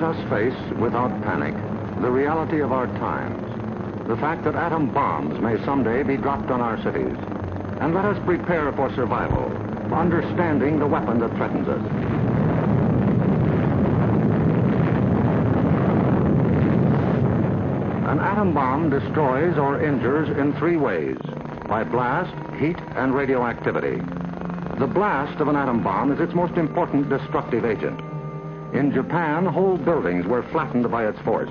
Let us face, without panic, the reality of our times. The fact that atom bombs may someday be dropped on our cities. And let us prepare for survival, understanding the weapon that threatens us. An atom bomb destroys or injures in three ways: by blast, heat, and radioactivity. The blast of an atom bomb is its most important destructive agent. In Japan, whole buildings were flattened by its force.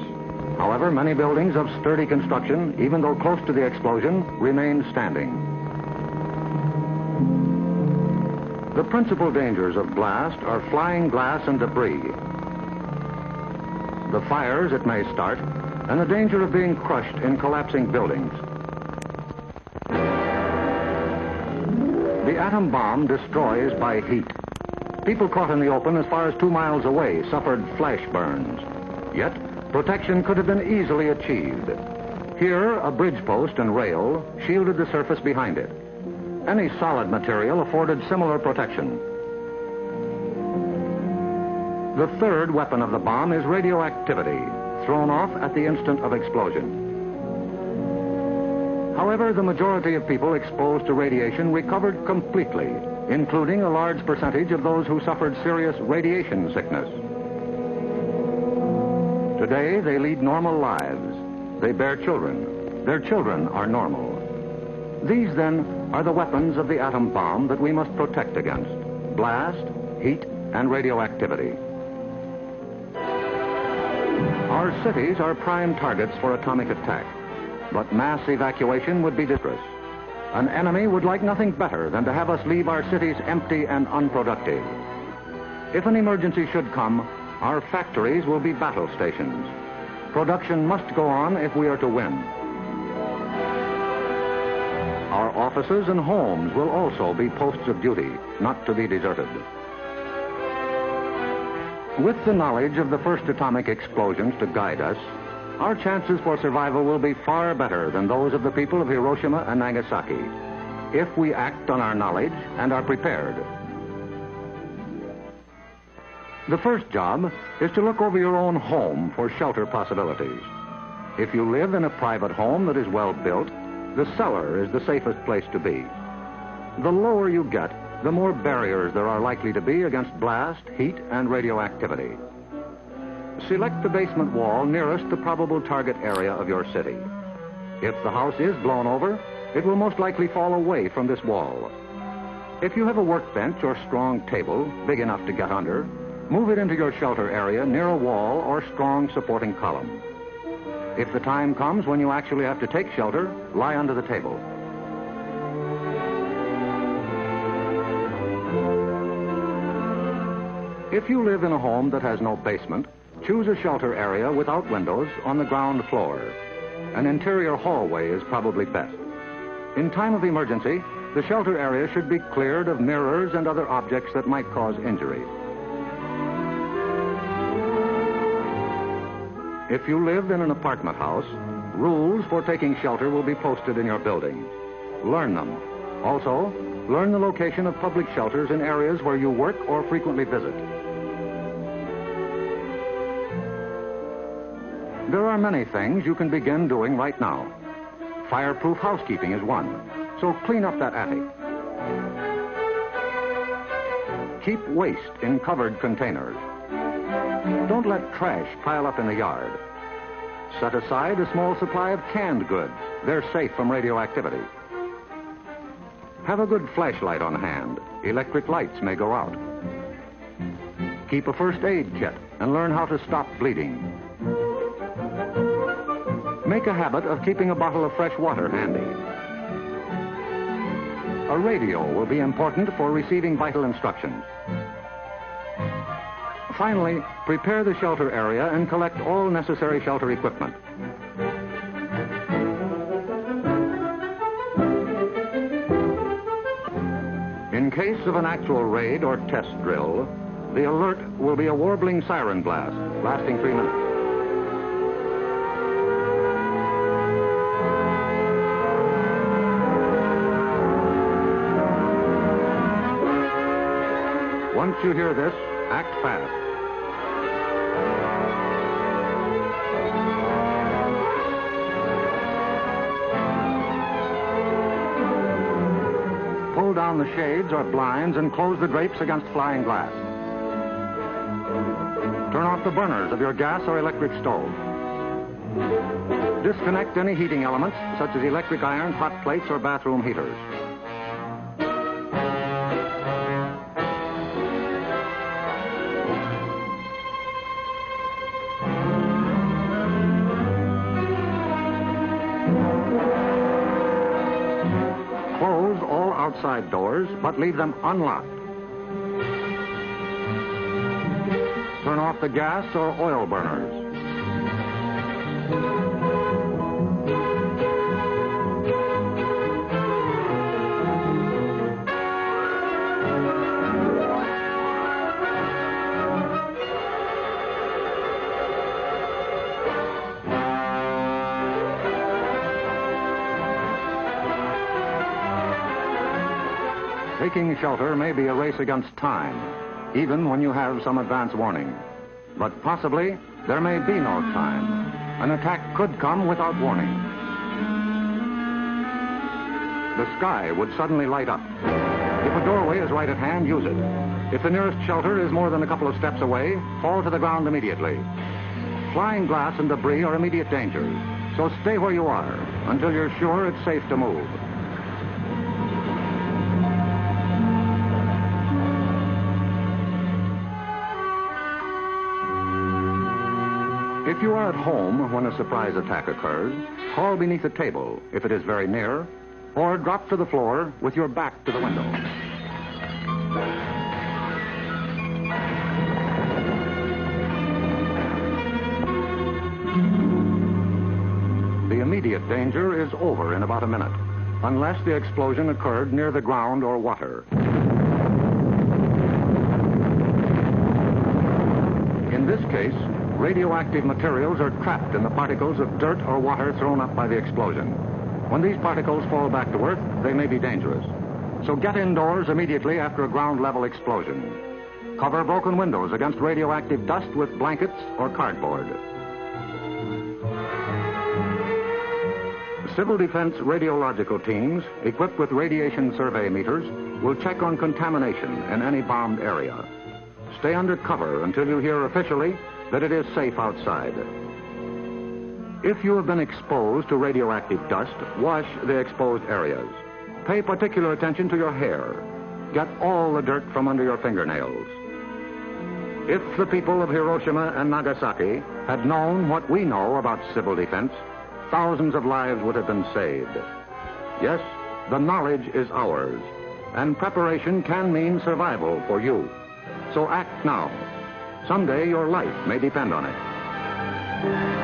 However, many buildings of sturdy construction, even though close to the explosion, remained standing. The principal dangers of blast are flying glass and debris, the fires it may start, and the danger of being crushed in collapsing buildings. The atom bomb destroys by heat. People caught in the open as far as 2 miles away suffered flash burns. Yet, protection could have been easily achieved. Here, a bridge post and rail shielded the surface behind it. Any solid material afforded similar protection. The third weapon of the bomb is radioactivity, thrown off at the instant of explosion. However, the majority of people exposed to radiation recovered completely, including a large percentage of those who suffered serious radiation sickness. Today, they lead normal lives. They bear children. Their children are normal. These, then, are the weapons of the atom bomb that we must protect against: blast, heat, and radioactivity. Our cities are prime targets for atomic attack, but mass evacuation would be disastrous. An enemy would like nothing better than to have us leave our cities empty and unproductive. If an emergency should come, our factories will be battle stations. Production must go on if we are to win. Our offices and homes will also be posts of duty, not to be deserted. With the knowledge of the first atomic explosions to guide us, our chances for survival will be far better than those of the people of Hiroshima and Nagasaki, if we act on our knowledge and are prepared. The first job is to look over your own home for shelter possibilities. If you live in a private home that is well built, the cellar is the safest place to be. The lower you get, the more barriers there are likely to be against blast, heat, and radioactivity. Select the basement wall nearest the probable target area of your city. If the house is blown over, it will most likely fall away from this wall. If you have a workbench or strong table big enough to get under, move it into your shelter area near a wall or strong supporting column. If the time comes when you actually have to take shelter, lie under the table. If you live in a home that has no basement, choose a shelter area without windows on the ground floor. An interior hallway is probably best. In time of emergency, the shelter area should be cleared of mirrors and other objects that might cause injury. If you live in an apartment house, rules for taking shelter will be posted in your building. Learn them. Also, learn the location of public shelters in areas where you work or frequently visit. There are many things you can begin doing right now. Fireproof housekeeping is one, so clean up that attic. Keep waste in covered containers. Don't let trash pile up in the yard. Set aside a small supply of canned goods. They're safe from radioactivity. Have a good flashlight on hand. Electric lights may go out. Keep a first aid kit and learn how to stop bleeding. Make a habit of keeping a bottle of fresh water handy. A radio will be important for receiving vital instructions. Finally, prepare the shelter area and collect all necessary shelter equipment. In case of an actual raid or test drill, the alert will be a warbling siren blast lasting 3 minutes. Once you hear this, act fast. pull down the shades or blinds and close the drapes against flying glass. Turn off the burners of your gas or electric stove. Disconnect any heating elements, such as electric irons, hot plates, or bathroom heaters. Close all outside doors, but leave them unlocked. Turn off the gas or oil burners. Taking shelter may be a race against time, even when you have some advance warning. But possibly, there may be no time. An attack could come without warning. The sky would suddenly light up. If a doorway is right at hand, use it. If the nearest shelter is more than a couple of steps away, fall to the ground immediately. Flying glass and debris are immediate dangers, so stay where you are until you're sure it's safe to move. If you are at home when a surprise attack occurs, crawl beneath a table if it is very near, or drop to the floor with your back to the window. The immediate danger is over in about a minute, unless the explosion occurred near the ground or water. In this case, radioactive materials are trapped in the particles of dirt or water thrown up by the explosion. When these particles fall back to Earth, they may be dangerous. So get indoors immediately after a ground-level explosion. Cover broken windows against radioactive dust with blankets or cardboard. Civil defense radiological teams, equipped with radiation survey meters, will check on contamination in any bombed area. Stay under cover until you hear officially that it is safe outside. If you have been exposed to radioactive dust, wash the exposed areas. Pay particular attention to your hair. Get all the dirt from under your fingernails. If the people of Hiroshima and Nagasaki had known what we know about civil defense, thousands of lives would have been saved. Yes, the knowledge is ours, and preparation can mean survival for you. So act now. Someday your life may depend on it.